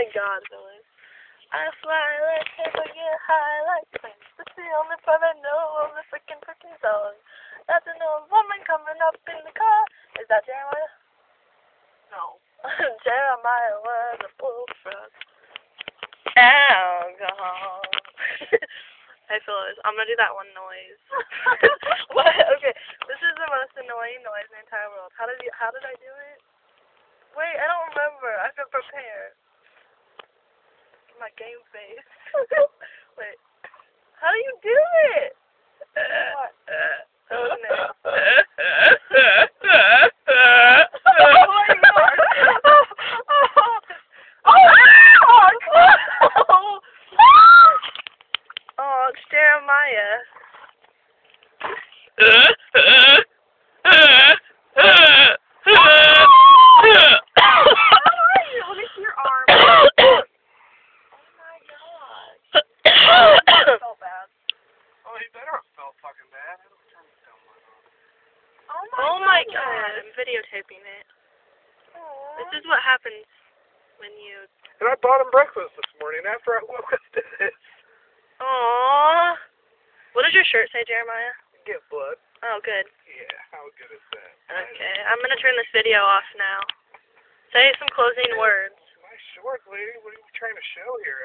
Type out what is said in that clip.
my god, Phyllis. I fly like paper, get high like planes. That's the only part I know of the freaking song. That's an old woman coming up in the car. Is that Jeremiah? No. Jeremiah was a bullfrog. Alcohol. Hey, Phyllis, I'm gonna do that one noise. What? Okay, this is the most annoying noise in the entire world. How did I do it? Wait, I don't remember. I have to prepare. My game face. Wait. How do you do it? What? Oh, no. Oh, it's Jeremiah. Let me see your arm. Oh my gosh. It felt bad. Oh, he better have felt fucking bad. I don't turn the film on. Oh my god, I'm videotaping it. Aww. This is what happens when you... And I bought him breakfast this morning after I woke up to this. Aww. What does your shirt say, Jeremiah? Get blood. Oh, good. Yeah, how good is that? Okay, I'm gonna turn this video off now. Say some closing words. Nice shorts, lady. What are you trying to show here?